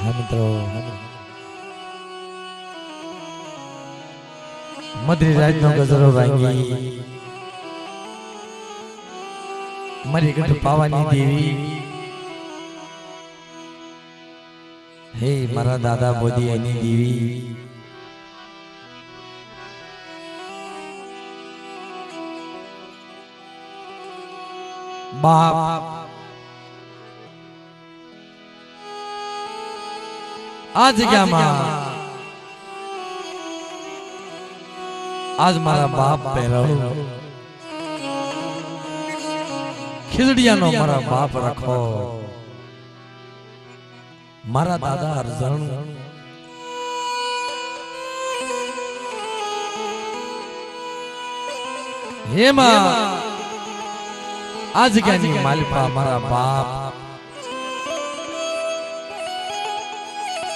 મિત્રો મધરી રાતનો ગજરો વાગી મારી ગઢ પાવાની દેવી હે મારા દાદા બોધી એની દેવી બાપ આ જગ્યામાં આજ મારા બાપ પહેરાવ ખીજડીયાનો મારા બાપ રાખો મારા દાદા અરજણ હેમાં આ જગ્યાની માલિપા મારા બાપ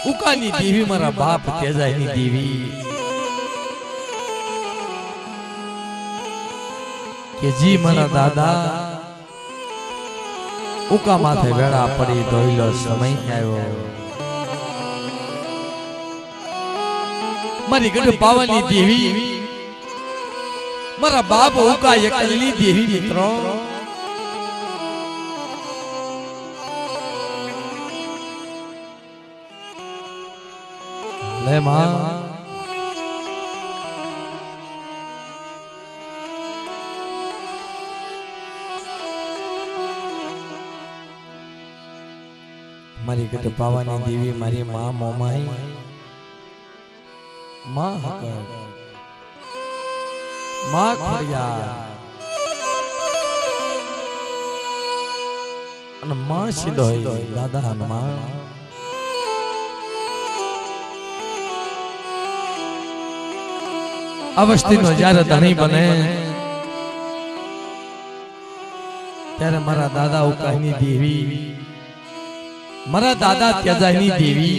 ઉકાની દેવી મારા બાપ તેજાઈની દેવી કે જી મારા દાદા ઉકા માથે વેળા પડી ધોઈલો સમય આવ્યો મારી ગઢ પાવાની દેવી મારા બાપ ઉકા એકલી દેવી મિત્રો લે માં મારી ગઢ પાવાની દેવી મારી માં મોમાઈ માં હકર માં ખોડિયા અને માં સિલોય દાદા હનુમાન અવસ્થિનો જ્યારે ધણી બને ત્યારે મારા દાદા ઉકાઈની દેવી મારા દાદા ત્યજાઈની દેવી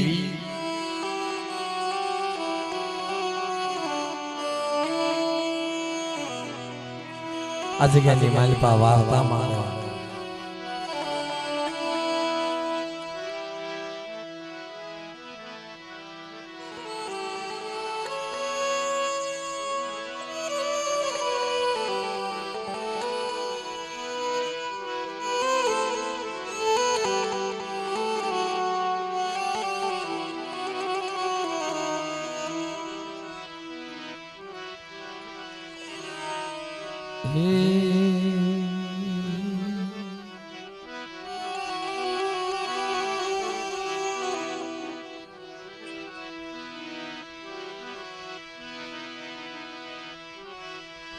આ જગ્યાની માલિપા વાર્તા મારે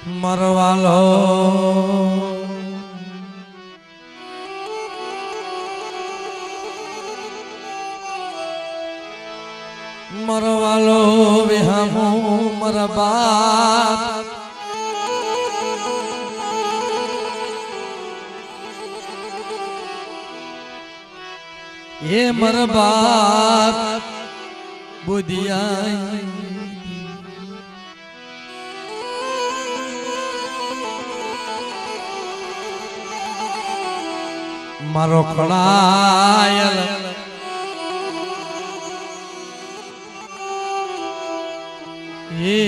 મરવાલો મરવાલો વિહામો મારા બાપ એ મારા બાપ બુધિયા મારો કળાયલ એ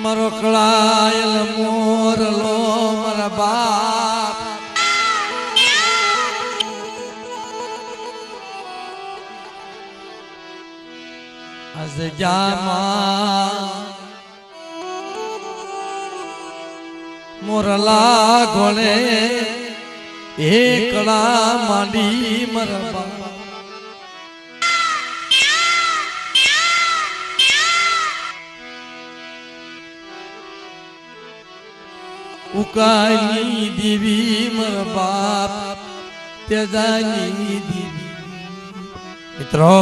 મારો કળાયલ મોરલો મારા બાપ મોરલા ગોળે એકલા માંડી મરબા ઉકાની દેવી મારા બાપ તેજાની દેવી મિત્રો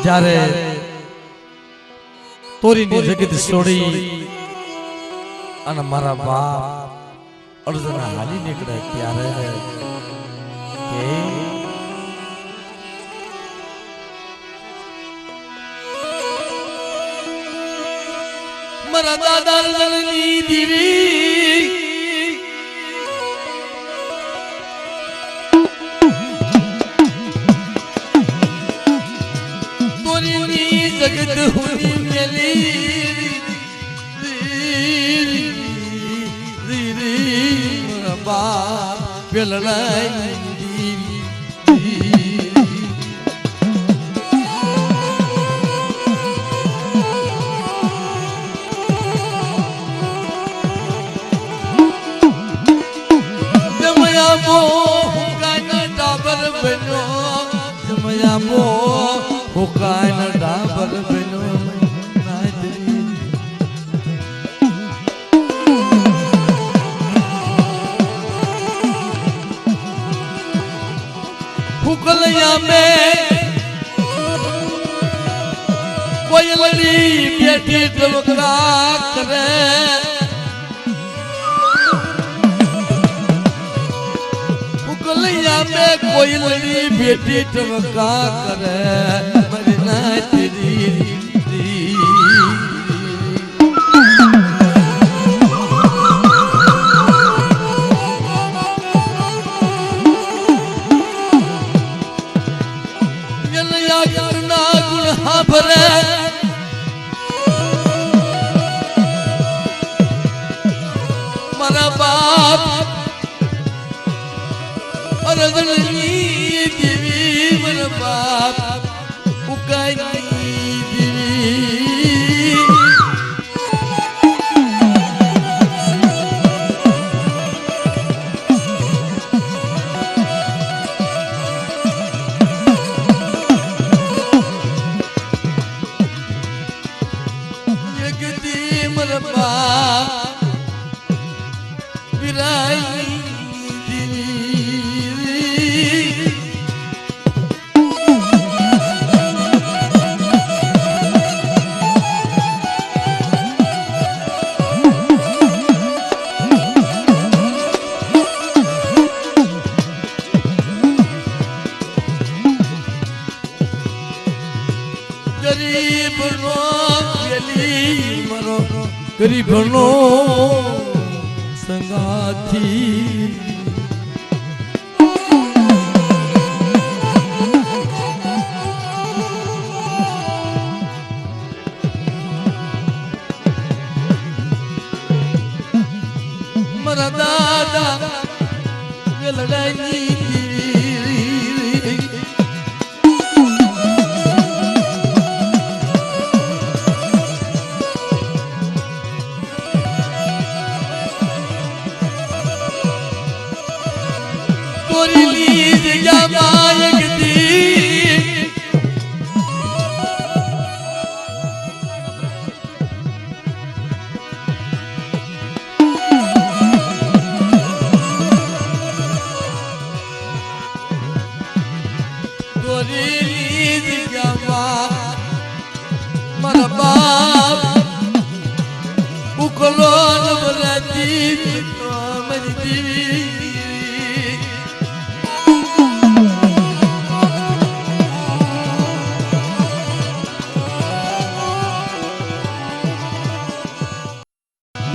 જ્યારે તોરીની જગત છોડી અને મારા બાપ અર્જુન હાલી નીકળે ત્યારે કે મારા દાદા રણની દીવી તોરીની જગત હોની મેલી મારા બા પેલડાઈ હુકાન ડાબર બનો હુકલયા મે કોયલડી બેઠી ટવકા કરે હુકલયા મે કોયલડી બેઠી ટવકા કરે મારા બાપ અરજની દેવી મારા બાપ ઉકાઈ દેવી જગતી મારા બાપ વિરાઈ ગરીબનો સંગાથી મારા દાદા લડાઈ મારા બાપ ઉકલો નવરાતી મારી દેવી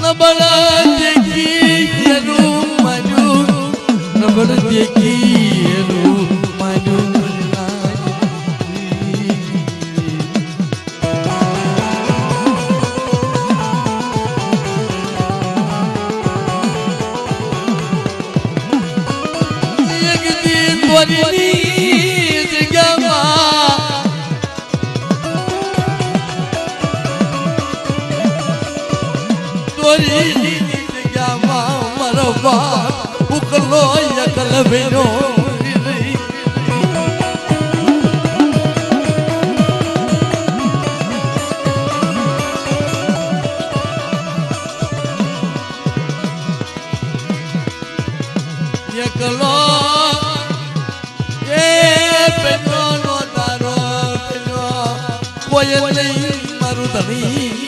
નબળા દેખી એનું માન્યું નબળ દેખી એનું માન્યું ઉકલો યકલ બેનો યકલો એ બેનો નો તારો બેનો કોઈ નહીં મારું ધણી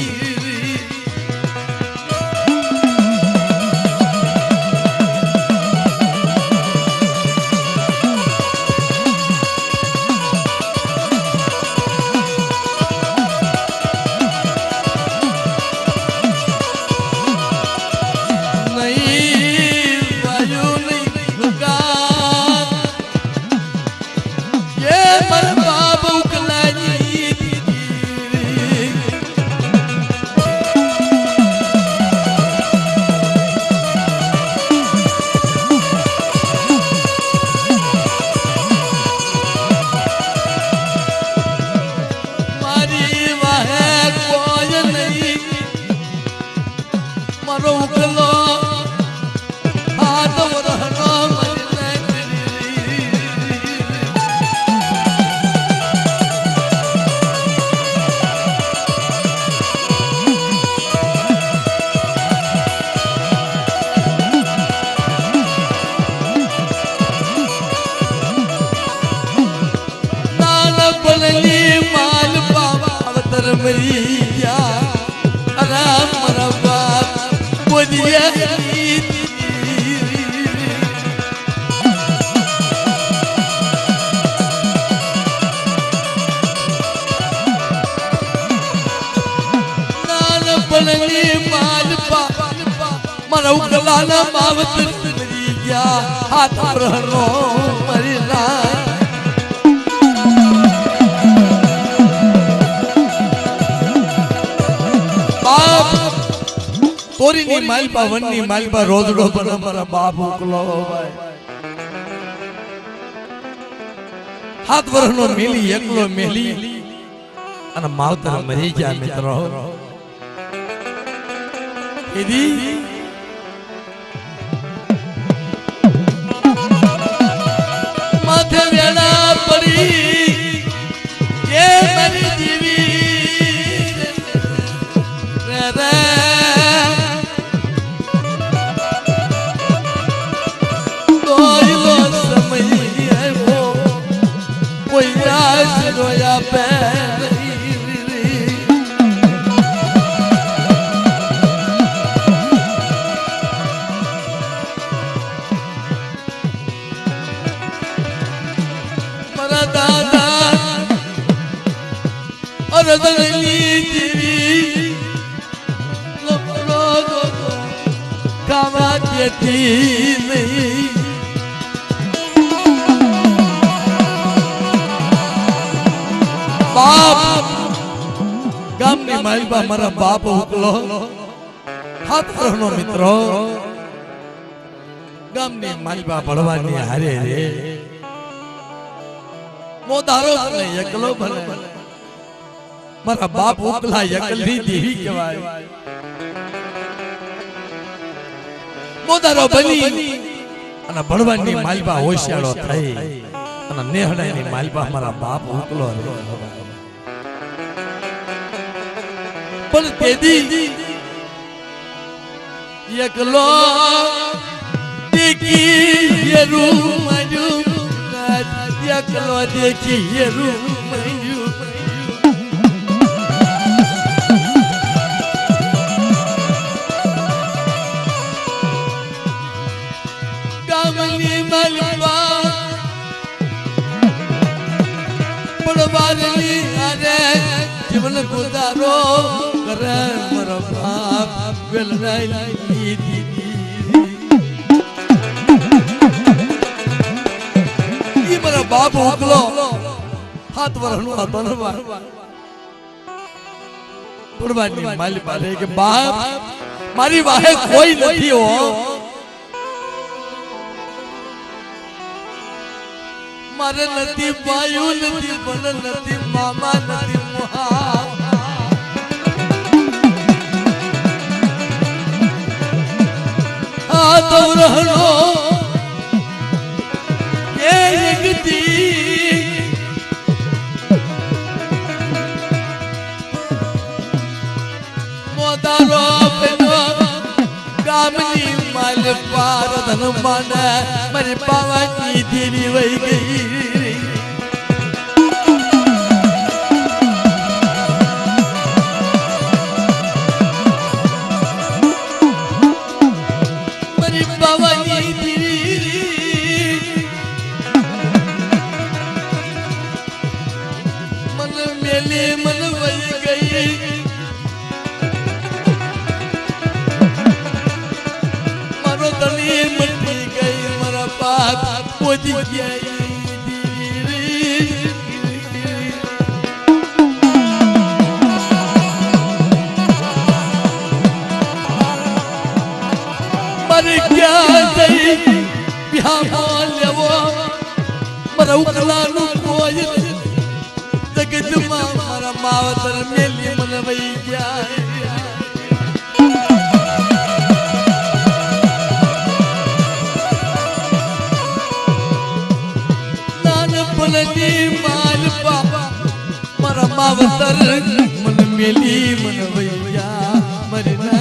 पलनी माल पावतर मरिया राम रब्बा बोलिया नान पलनी माल मारा उकलाना पावतर मरिया हाथ रहनो मरिला तोरी नी मालपा वन्नी मालपा रोजड़ो पर हमारा बाप उकलो भाई हाथ वरनो मिली एकलो मिली अन मावतर मरी गया मित्रो इदी माथे वेला पड़ी ये मरी जीवी रे रोया मरा दादा और कामा देती नहीं बाप गाम ने मालबा मारा बाप उकलो हाथ रहनो मित्रो गाम ने मालबा बड़वानी हारे रे मोदारो ने एकलो भले मारा बाप उकला एकली देवी कहेवाय मोदारो बनी અને બળવાની માલબા હોશિયાળો થઈ અને નેહડાની માલબા મારા બાપ ઉકલો રે પણ તેદી એકલો દેખી યરુ મજુ એકલો દેખી યરુ મજુ ગામની માલબા પડવાની અરે जीवन गुजारो करे मरा बाप वेलनाई दी ई मरा बाप उकलो हाथ वरहनो बनवा पुरवानी माली पाले के बाप मारी वाहे कोई नहीं हो मारे नदी बायु नदी बन नदी मामा नदी मुहा तो रहनो ये जगती मोदारो पेनो कामनी माल पार धन मान मरी पावानी देवी वही गई मावतर मेली मन वही क्या नान पलनी माल पापा मरा मावतर मन मेली मन वही क्या मरना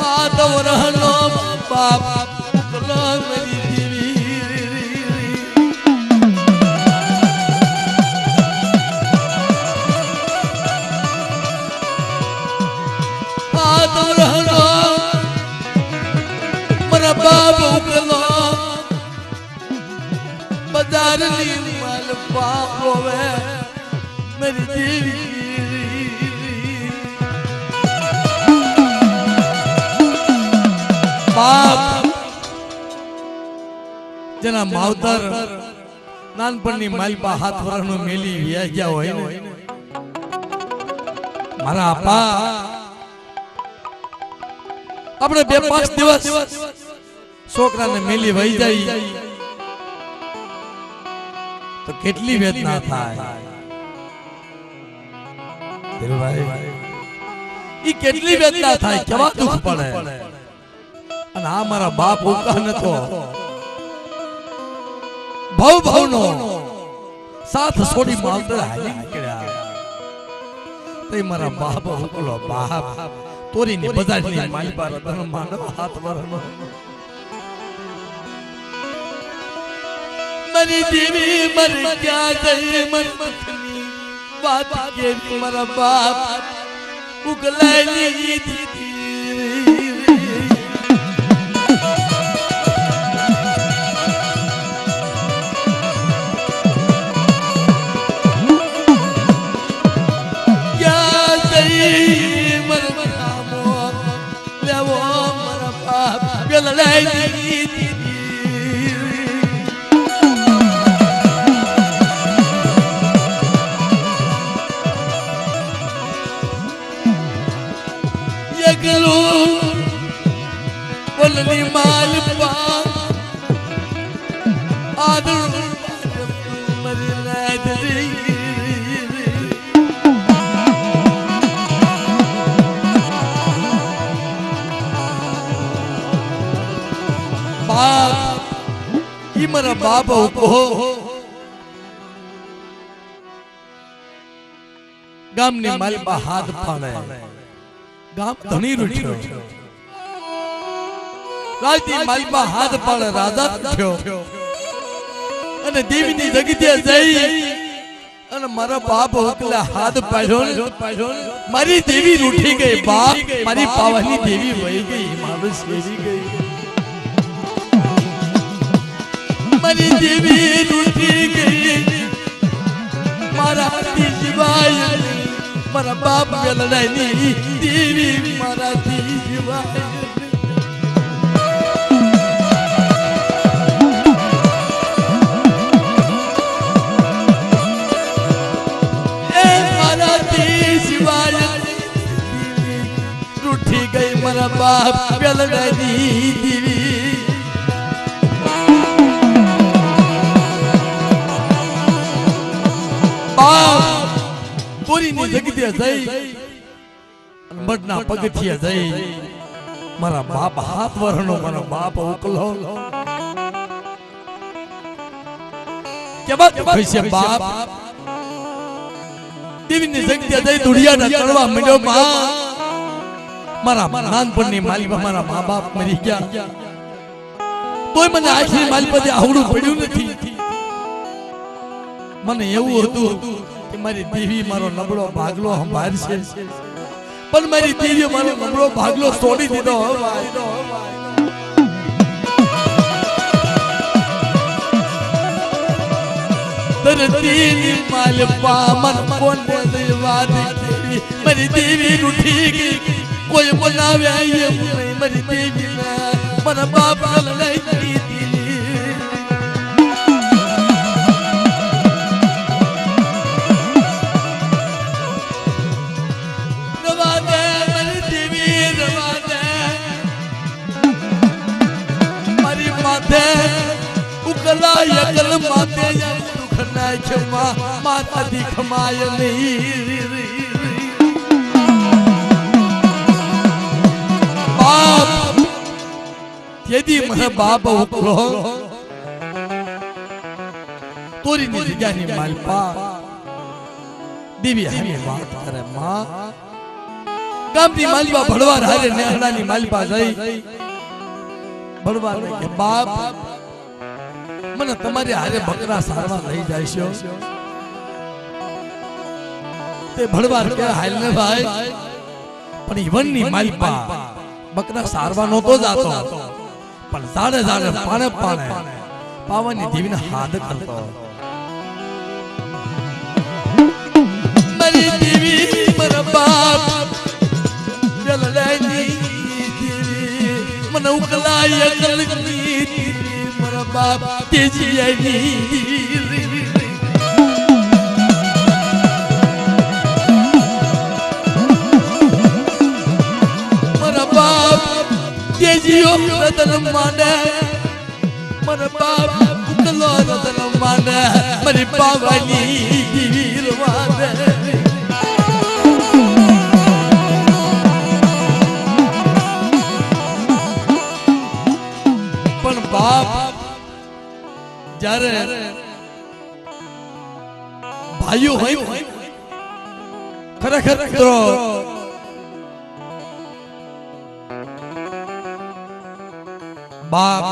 हाथ तो रहनो बाप उकलो मेरी देवी तो रहनो मेरा बाप उकलो बाजार नी माल बाप होवे मेरी देवी बाप जना मावतर नानपणनी मालपा हाथ वरनो मेली व्या गया होय ने मारा आपा આપણે 2-5 દિવસ છોકરાને મેલી વહી જાય તો કેટલી વેદના થાય દેવભાઈ ઈ કેટલી વેદના થાય કેવા દુખ પડે અને આ મારા બાપ ઉકા નતો ભવ ભવનો સાથ છોડી માવતર હાલી નીકળ્યા તે મારા બાપ ઉકલો બાપ तोरी ने बजाजनी मालपा रतन मानव हाथ वरनो मरी देवी मर क्या गई मन मखनी बात के मरा बाप उगलानी दीदी क्या गई बोलनी मालपा आदर मारा बाप उको गाम ने मालपा हाथ फाड़े गाम धनी रूठ्यो राजनी मालपा हाथ फाड़े राजा थयो अने देवी नी जगते जई अने मारा बाप उकले हाथ पाड्यो मारी देवी रूठी गई बाप मारी पावनी देवी वही गई मारो सेवी गई मरी देवी रूठी गई मारा जीवाय मारा बाप गलनी देवी मारा जीवाय मारा जीवाय रूठी गई मारा बाप गलनी देवी पूरी ने जगते जई मडना पगथिया जई मारा बाप हाथ वरनो मारा बाप उकलो के बात कैसे बाप देवी ने जगते जई दुनिया ना करवा मिडो मां मारा नानपणनी मालीबा मारा मां बाप मरी गया तोय મને આખી માલપદે આવડું પડ્યું નથી મને એવું હતું कि मारी देवी मारो नबळो भागलो संभाळशे पण मारी देवी मारो नबळो भागलो छोड़ी दीधो धरती मालपा मन कोण देवाद देवी मारी देवी रूठी गई कोई बनावे ये मारी देवी मन बाप लई दी उकला यकल माते दुख न क्षमा माता दिख माय नहीं बाप यदि मैं बाप उकलो तोरी ने जगानी मालपा देवी हमें बात करे मां ગામની માલપા ભળવાર હારે નેહડાની માલપા જઈ ભળવાર કે બાપ મને તમારી હારે બકરા સારવા લઈ જાય છો તે ભળવાર કે હાલ ને ભાઈ પણ ઈવનની માલપા બકરા સારવા નહોતો જાતો પણ જાડે જાડે પાણે પાણે પાવાની દેવીને હાથ કરતો મારી દેવી મારા બાપ જલલાની દેવી મને ઉકલાય અકલની મારા બાપ તેજીયાની મારા બાપ તેજીઓ રતન માને મારા બાપ ઉકલો રતન માને મારી પાવાની વીર વાદે પણ બાપ જ્યારે ભાઈઓ હોય ખરેખર મિત્રો બાપ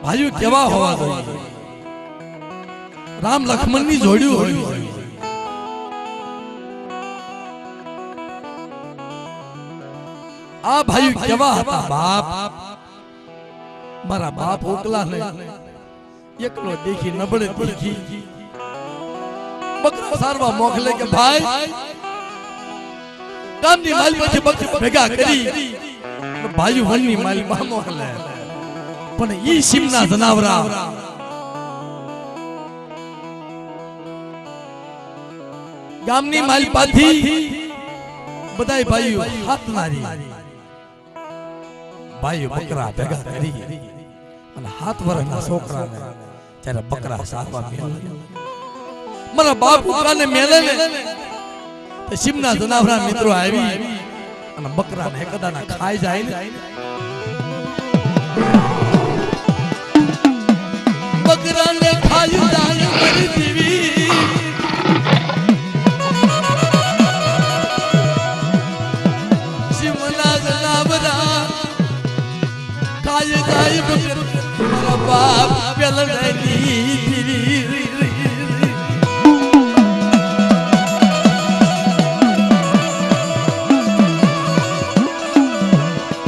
ભાઈઓ કેવા હોવા જોઈએ રામ લક્ષ્મણ ની જોડ્યું હોય આ ભાઈઓ કેવા હતા બાપ મારા બાપ ઓકલા નહીં એકલો દેખી નબળે દેખી બકરા સારવા મોકલે કે ભાઈ ગામની માલ પછી બકરા ભેગા કરી ભાઈઓ વનની માલ માં મોકલે પણ ઈ સીમના જનાવરા ગામની માલ પાથી બધાય ભાઈઓ હાથ મારી ભાઈઓ બકરા ભેગા કરી અને હાથ વરના છોકરાને ત્યારે બકરા સારવા મેલે મારા બાપ ઉકાને મેલે ને તે સીમના જનાવરા મિત્રો આવી અને બકરાને એકદાના ખાઈ જાય ને બકરાને ખાઈ જાય મારી દેવી સીમના જનાવરા ખાઈ જાય મારા બાપ પેલડાની દેવી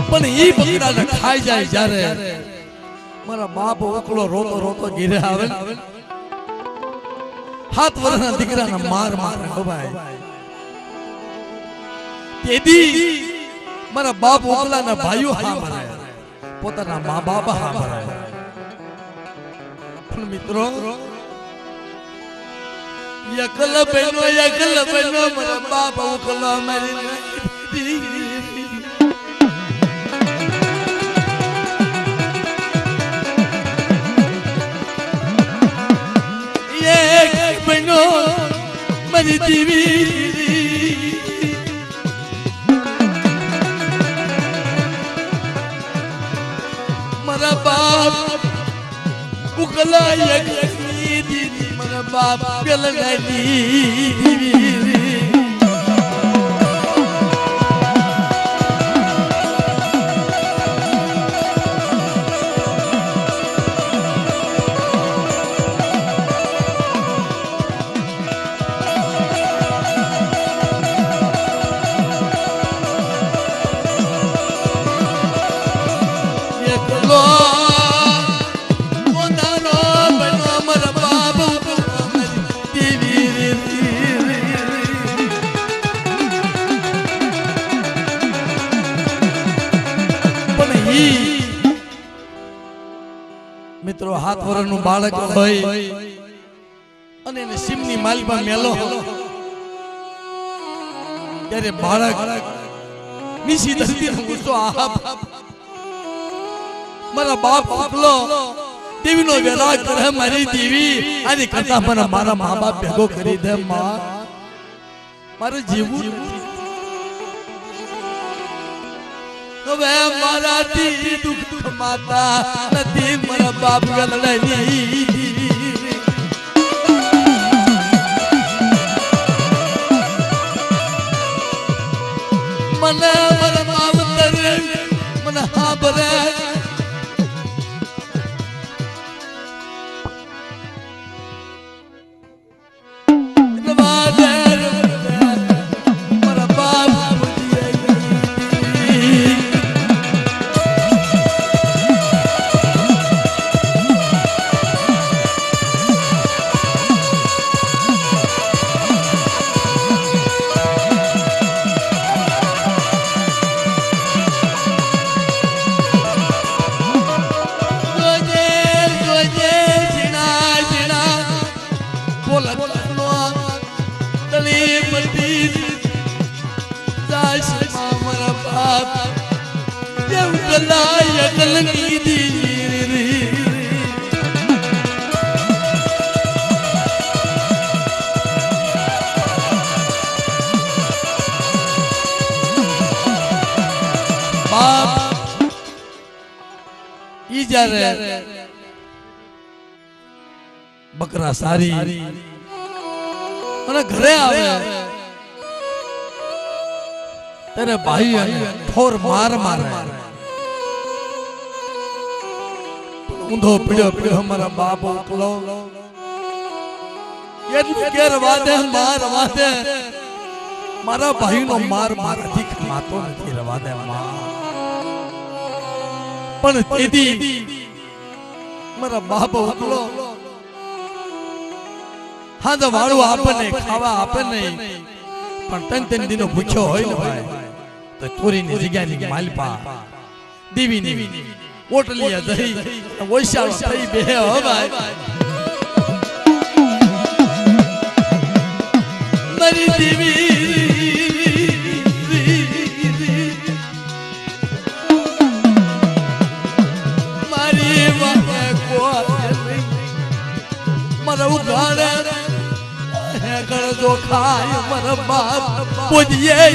પણ ઈ બકરાને ખાઈ જાય જ્યારે મારા બાપ ઓકલો રોતો રોતો ઘરે આવે હાથ વર્ષના દીકરાને માર મારે ભાઈ તેથી મારા બાપ ઓકલાના ભાઈઓ હા મારે પોતાના મા બાપ હા મારે પણ મિત્રો એકલ બનો મારા બાપ ઓકલો મારી મારી દેવી મારા બાપ ઉકલાય દીદી મારા બાપ પેલડાની દેવી મિત્રો હાથ વરણનું બાળક હોય અને એને સીમની માલમાં મેલો ત્યારે બાળક નીચી ધરતીનો ગુસ્સો આપ મારા બાપ ઓકલો દેવીનો વેરાગ કરે મારી દેવી આની કરતા મને મારા મા બાપ ભેગો કરી દે માં મારે જીવવું હવે મારાથી દુઃખ માતા નથી મારા બાપ વેલડાની મને મને માવતર મને હા બરે બકરા સારી અને ઘરે આવે ત્યારે ભાઈ ઠોર માર મારે ઊંધો પીડ્યો પીડ્યો અમારા બાપ ઉકલો એટલું કેર વાદે માર વાદે મારા ભાઈનો માર મારાથી ખમાતો નથી રવાદે પણ તેથી મારા બાપ ઉકલો હા તો વાળું આપે નહીં ખાવા આપે નહીં પણ ત્રણ દિનો ભૂખ્યો હોય ને ભાઈ તો ચોરીની જગ્યાની માલપા દેવીની ઓટલીયા દહી ઓછાળો થઈ બે હો ભાઈ મારી દેવી મારી વાહે કોઈ મારા ઉગાડે જો ખાય મારા બાપ પૂજ્યે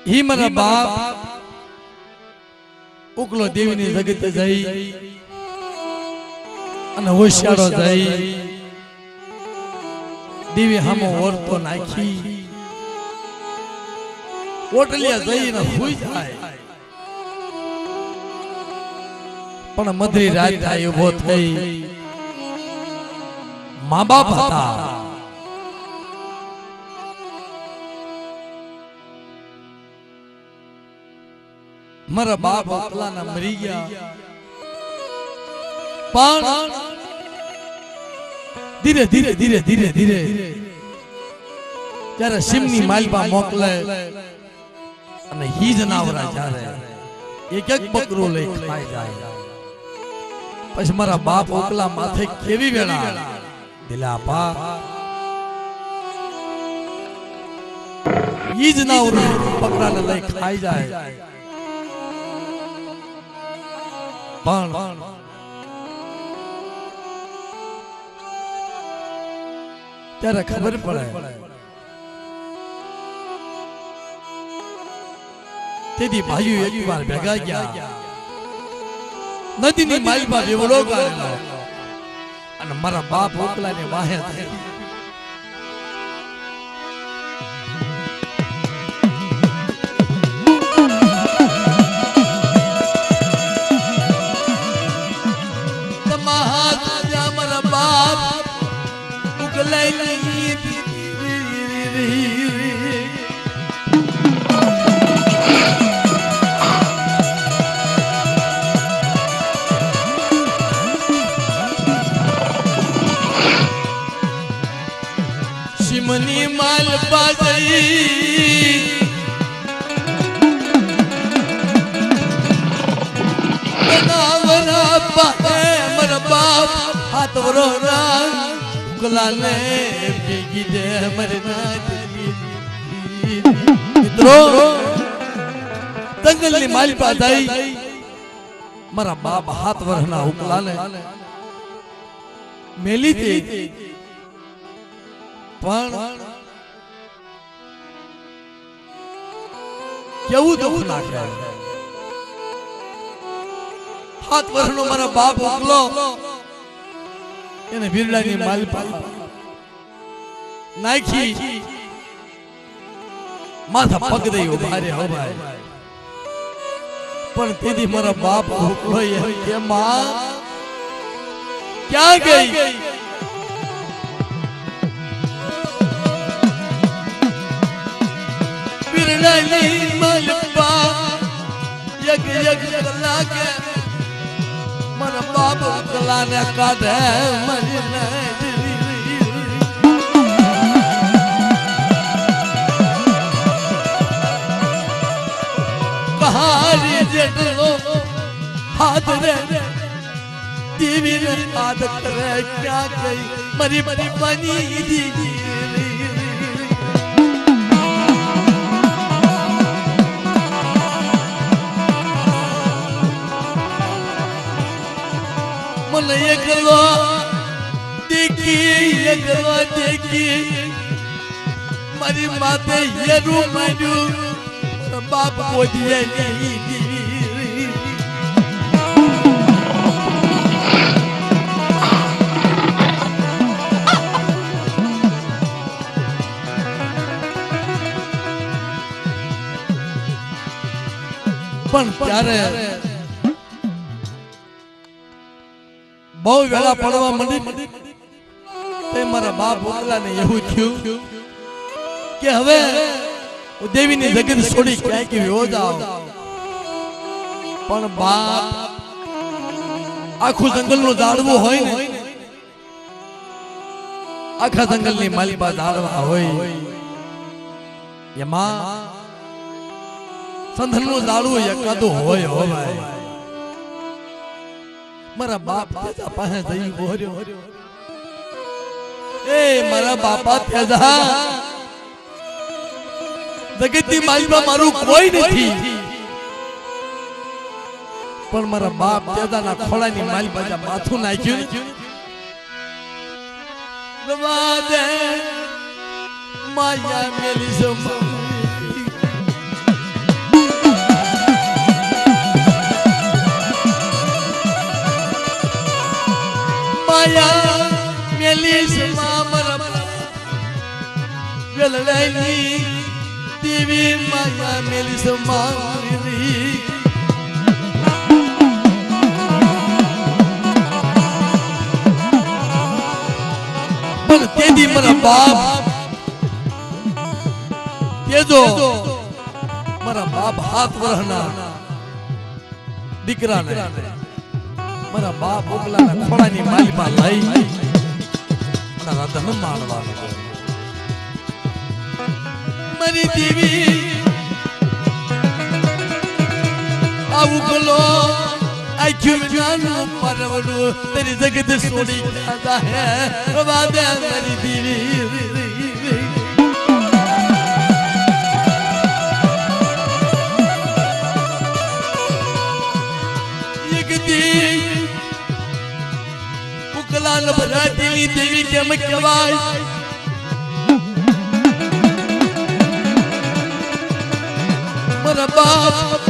ही मारा बाप उकलो देवीनी जगते जाई અને હોશિયારો જાય દેવી હામો ઓરતો નાખી ઓટલિયા જઈને હુઈ જાય પણ મધરી રાત થાય ઉભો થઈ મા બાપ હતા મારા બાપ અકલાના મરી ગયા પણ ધીરે ધીરે ધીરે ધીરે ધીરે ત્યારે સિમની માલપા મોકલે અને હી જનાવરા જ્યારે એક એક બકરો લઈ ખાઈ જાય પછી મારા બાપ ઓકલા માથે કેવી વેળા દિલા પા હી જનાવરા બકરાને લઈ ખાઈ જાય પણ ત્યારે ખબર પડે તેથી ભાઈઓ એક વાર ભેગા ગયા નદીની માલપા બેવડો ગાળેલો અને મારા બાપ ઓકલાને વાહે થઈ મારા બાપ ઉગલાઈ माल बाजई बनावरा पाए मर बाप हाथ वरोरा गुलाले बेगी दे मरना मित्रों जंगल ની માલ બાજાઈ મારા બાપ હાથ વરના ઉકલાને મેલી દે પણ કેવું દુઃખ નાખે હાથ વરનો મારા બાપ ઉકલો એને બિરડાની માલપા નાખી માથા પગ દઈ ઉભા રે હો ભાઈ પણ તેથી મારા બાપ ઉકલો એમ કે માં ક્યાં ગઈ બિરડાની માલપા યગ યગ કલાકે મારા બાપ કલાને કાઢે મરીને કહારી જેટલો હાથ રે દેવી ને હાથ કરે ક્યાં ગઈ મરી મરી બની દીધી मन एकलो देखी मारी माते येरू मारू बाप बोलिए नहीं पण ત્યારે બહુ વેળા પડવા મંડી તે મારા બાપ ઉકલાને એવું થયું કે હવે દેવીની જગત છોડી ક્યાંક વ્યો જાવ પણ બાપ આખું જંગલનું ઝાડવું હોય ને આખા જંગલની માલિકા ઝાડવા હોય એમાં સંધનનું ઝાડવું એકાદું હોય હો ભાઈ મારા બાપ તેજા પાસે જઈ બોર્યો એ મારા બાપા તેજા જગતની માલિકા મારું કોઈ નથી પણ મારા બાપ તેજાના ખોળાની માલિકા માથું નાખ્યું રવા દે માયા મેલી સમા माया मेली समामर वेलनी देवी माया मेली समामरी पर तेदी मरा बाप तेजो मरा बाप हाथ वरहना दीकरा ने મારા બાપ ઉકલાના ખોળાની માલિકા લઈ તારા ધન માણવા મારી દેવી આ ઉકલો આખ્યું જાનું પરવડું તેરી જગત છોડી જાતા હે વાદે મારી દેવી उकलाल भरातीली देवी केम कहेवाय मारा बाप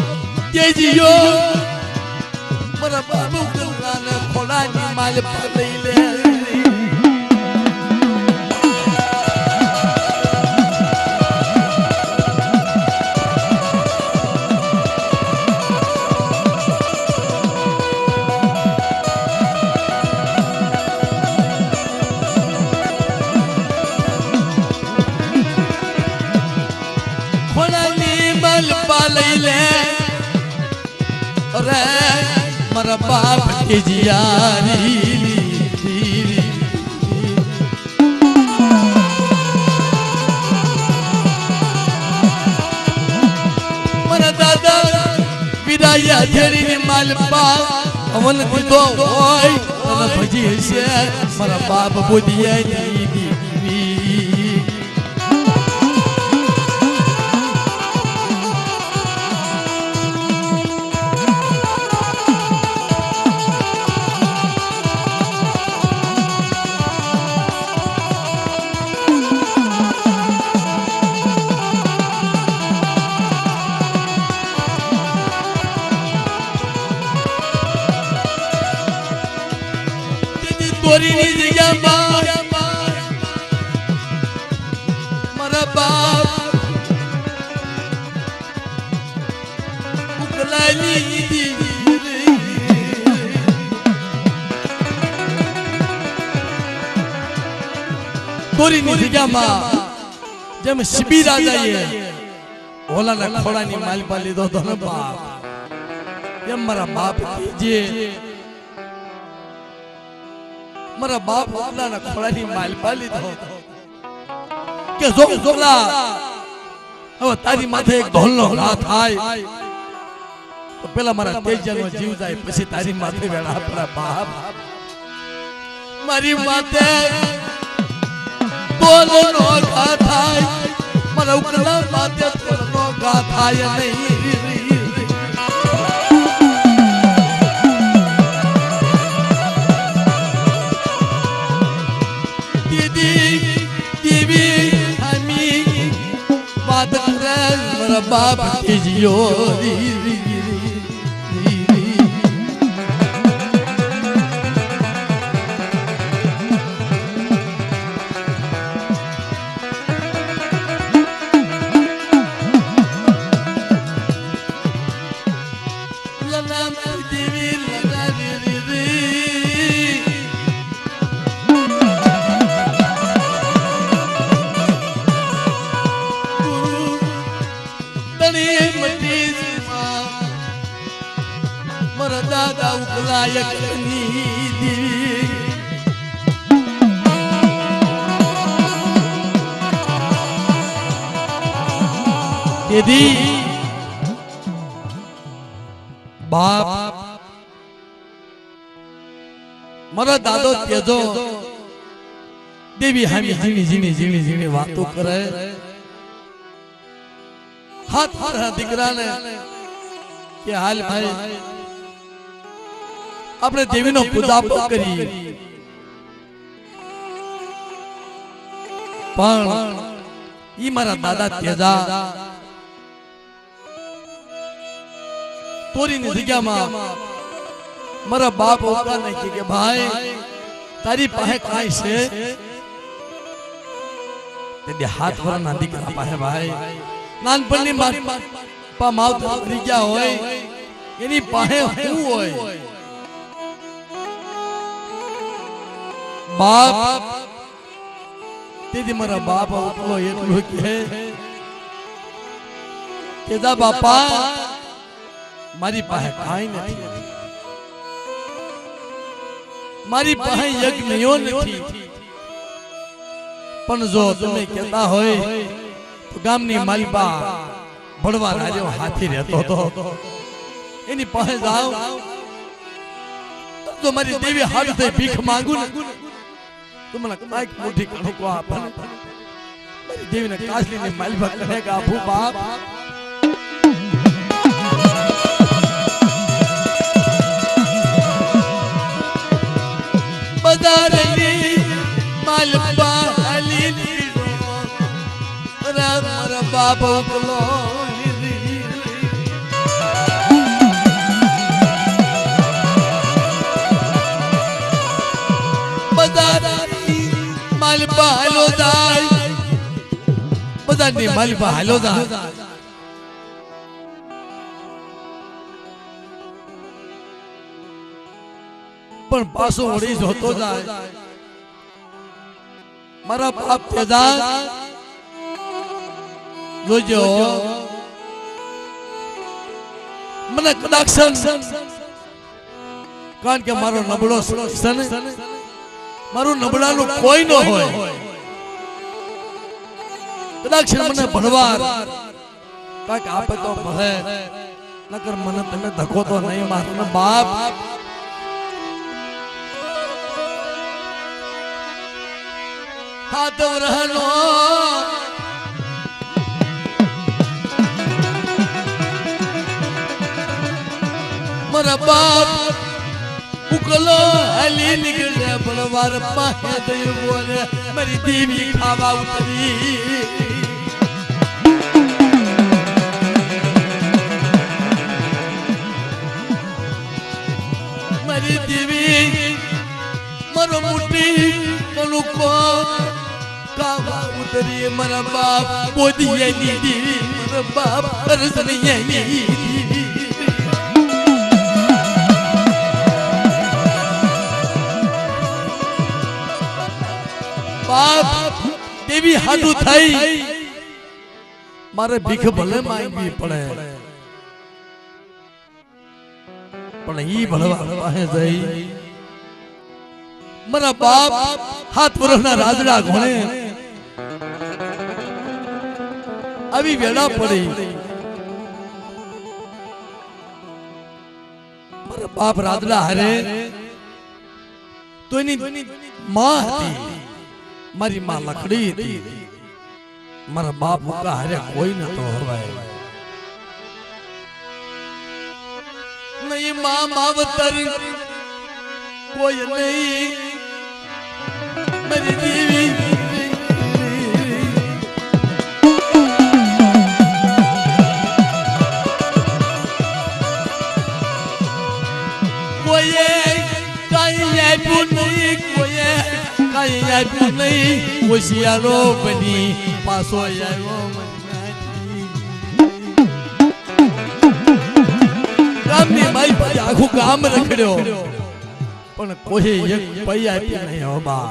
तेजियो मारा बाप उकलाने खोलानी माल पर लई ले रे मरा बाप की जियारी શિબિરાએ હથેળીની માલપા અવન દીધો હોય અને ભજી હશે મારા બાપ બોધિયાની દીકરી ચોરીની જગ્યામાં મારા બાપ ઉકલાની ચોરીની જગ્યામાં જેમ શિબિરા જઈએ ઓલાના ખોળાની માલપા લીધો તો ને બાપ એમ મારા બાપ જે મારા બાપ ઓલાના ખોળાની માલપા લીધો કે જો જોલા હવે તારી માથે એક ઢોલનો ઘા થાય તો પેલા મારા તેજનો જીવ જાય પછી તારી માથે વેળા પરા બાપ મારી માથે ઢોલનો ઘા થાય મારા ઉકલા માથે ઢોલનો ઘા થાય નહીં મારા બાપ જીયો મારા દાદા ઉકલાયકની દેવી દીદી બાપ મારા દાદો તેજો દેવી હામી ઝીણી ઝીણી ઝીણી વાતો કરે હાથ મારા દીકરાને કે હાલ ભાઈ આપણે દેવીનો પૂજાપો કરી પણ ઈ મારા દાદા તેજા તોરીની જગ્યામાં મારા બાપ ઓકા નહીં કે ભાઈ તારી પાસે કાઈ છે તે હાથ વરના દીકરા પાસે ભાઈ નાનપણની પા માવતર મરી ગયા હોય એની પાસે શું હોય બાપ તેથી મારા બાપ ઉકલો એટલું કે જા બાપા મારી પાસે કાઈ નથી મારી પાસે યજ્ઞયો નથી પણ જો તમે કહેતા હોય તો ગામની માલપા ભણવા રાજો હાથી રહેતો તો એની પાસે જાવ તો મારી દેવી હાથ થઈ ભીખ માંગુ ને તો મને કાઈક મોટી કણકો આપે મારી દેવીને કાસલીની માલપા કહે કે આપું બાપ બજારની માલપા હાલી મારા બાપ ઉકલો માલપા હાલો જાય બધાની માલપા હાલો જાય પણ પાછો વળી જોતો જાય મારા બાપ તેજા જોજો મને કદાચ કારણ કે મારો નબળો સન મારું નબળાનું કોઈ ન હોય કદાચ મને ભણવા કાંઈક આપે તો ભલે નકર મને તમે ધક્કો તો નહીં મારો ને બાપ. હાથ વરહનો મારા બાપ ઉકલો હલી નીકળે પણ વાર પાસે દઈ બોલે મારી દેવી ખાવા ઉતરી. મારી દેવી મારો મોટી મનુકો ખાવા ઉતરી. મારા બાપ બોધી દેવી મારા બાપ અરસની બાપ દેવી હાડું થઈ મારે ભીખ ભલે માંગવી પડે પણ ઈ ભળવા પાસે જઈ મારા બાપ 7 વર્ષના રાજડા ઘોણે આવી વેળા પડી. મારા બાપ રાજડા હારે તો એની માં હતી. મારી માં લખડી હતી. મારા બાપ મુકા હારે કોઈ નતો હવાય. નહીં માં માવતર કોઈ નહીં. મારી દેવી કોઈએ કાંઈ આપ્યું નહીં. કોઈએ કાંઈ આપ્યું નહીં. હોશિયારો બની પાછો આવ્યો. ગામની માઈ પાસે આખું ગામ રખડ્યો પણ કોઈ એક પૈ આપ્યું નહીં. હો બા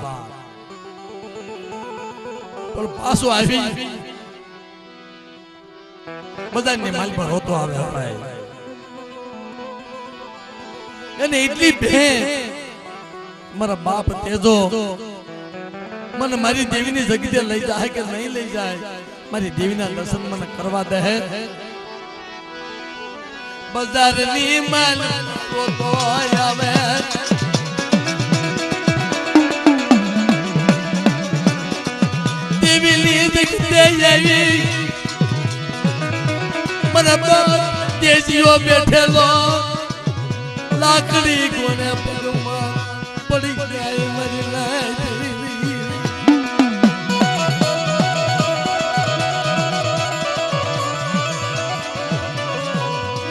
પણ પાછો આવી બધાને માલ પર હોતો આવે. એને એટલી ભેં મારા બાપ તેજો મને મારી દેવીની જગ્યાએ લઈ જાય કે નહીં લઈ જાય. મારી દેવીના દર્શન મને કરવા દે. બજારની માલ તો આવે દેવીની જગ્યાએ આવી. મારા બાપ દેશીઓ બેઠેલો લાકડી કોને પગમાં પડી જાય. મારી લાકડી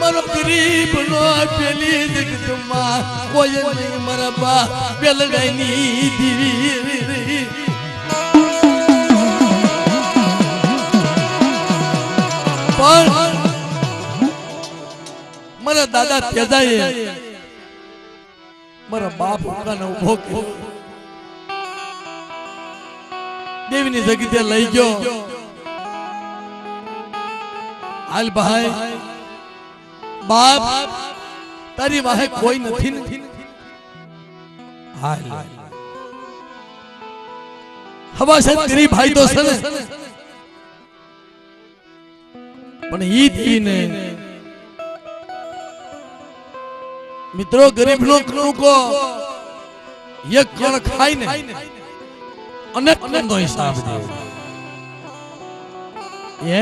મારો ગરીબ નો પેલી જગતમાં કોઈ નહીં. મારા બા પેલડાની દીવી પણ મારા દાદા તેજાએ મારા બાપ ઉકાને ઉભો કર્યો. દેવીની જગ્યાએ લઈ ગયો. હાલ ભાઈ બાપ તારી વાહે કોઈ નથી. હાલ હવા સાહેબ ગરીબ ભાઈ તો છે ને પણ ઈ દીને મિત્રો ગરીબ નો કણકો એક કણ ખાય ને અનેક કણનો હિસાબ દે.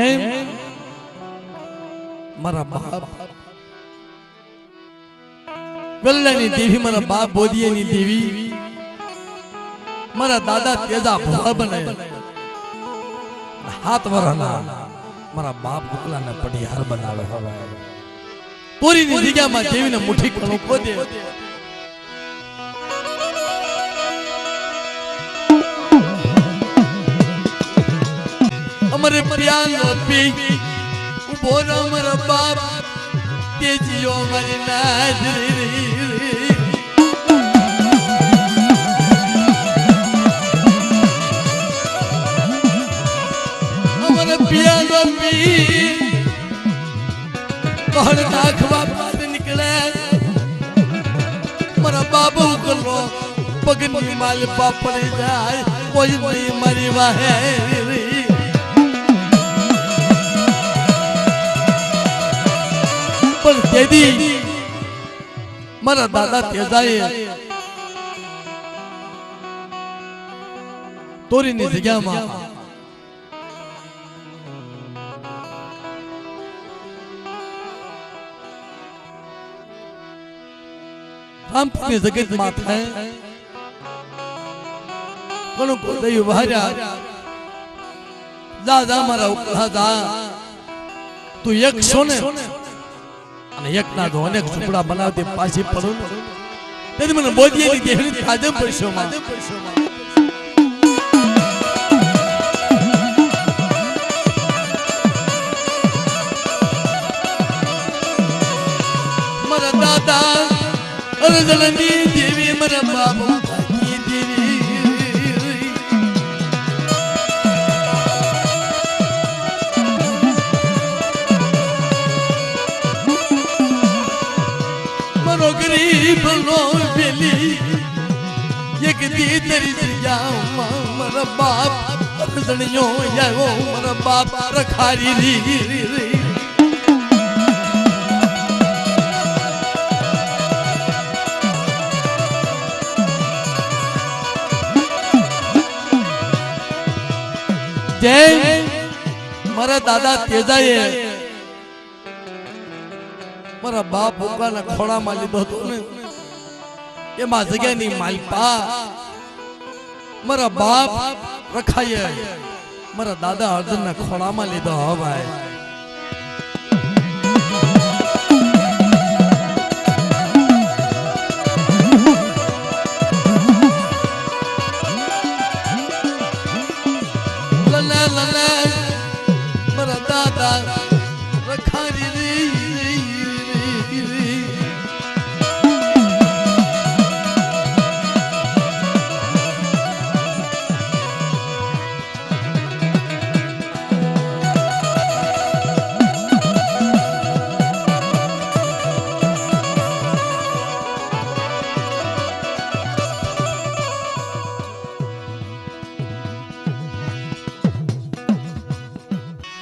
એમ મારા બાપ વેલ્લાની દેવી મારા બાપ બોદીએની દેવી મારા દાદા તેજા ભોળા બનાવ્યા. 7 વર્ષના મારા બાપ બુકલાને પડિયાર બનાવે. પૂરીની જગ્યામાં દેવીને મુઠ્ઠી કણો ખોદે. અમારે પ્રિયાનો પી ઉભો રહો મારા બાપ તેજીઓ મારી નાજરી. અમારે પ્રિયાનો પી કહળ નાખવા બાદ નીકળે. મારા બાબુ કરો પગની માલ પાપડી જાય. કોઈ નહીં મારી વાહે. પણ તેદી મારા દાદા તેજાએ તોરીની જગ્યામાં રામપુરની જગત માથે કોનું કોઈ ઉભાર્યા જા જા મારા ઉપલા જા તું એક છો ને અને એક ના તો અનેક ઝૂંપડા બનાવતી પાછી પડું તેથી મને બોધીએની દેહની કાજમ પડશો માં મારા દાદા અરજલની દેવી મારા બાબુ કાકી દેવી મારો ગરીબ નો વેલી એક દી તરી જગ્યામાં મારા બાપ અરજણિયો આવ્યો મારા બાપ રખારી રી મારા દાદા તેજાએ મારા બાપ ભૂકાના ખોળામાં લીધો હતો ને એમાં જગ્યાની માલપા મારા બાપ રખાએ મારા દાદા અર્જુનના ખોળામાં લીધો હો ભાઈ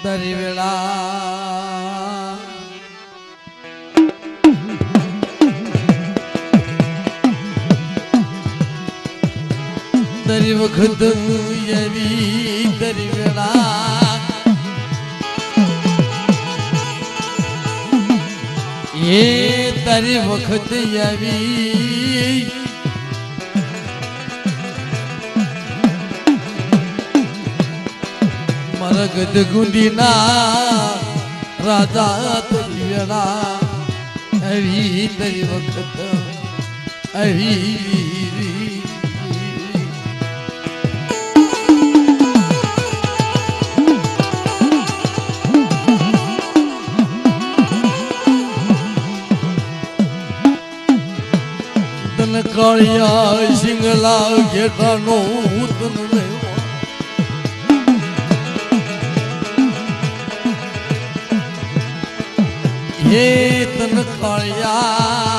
દરી વેળા દરી વખત એવી દરી વેળા એ દરી વખત એવી મરગદ ગુંદીના રાજા તરીવેલા આવી તરી વખત આવી તન કાળિયા સિંગલા ઘેટાનો તન હે તન કાળિયા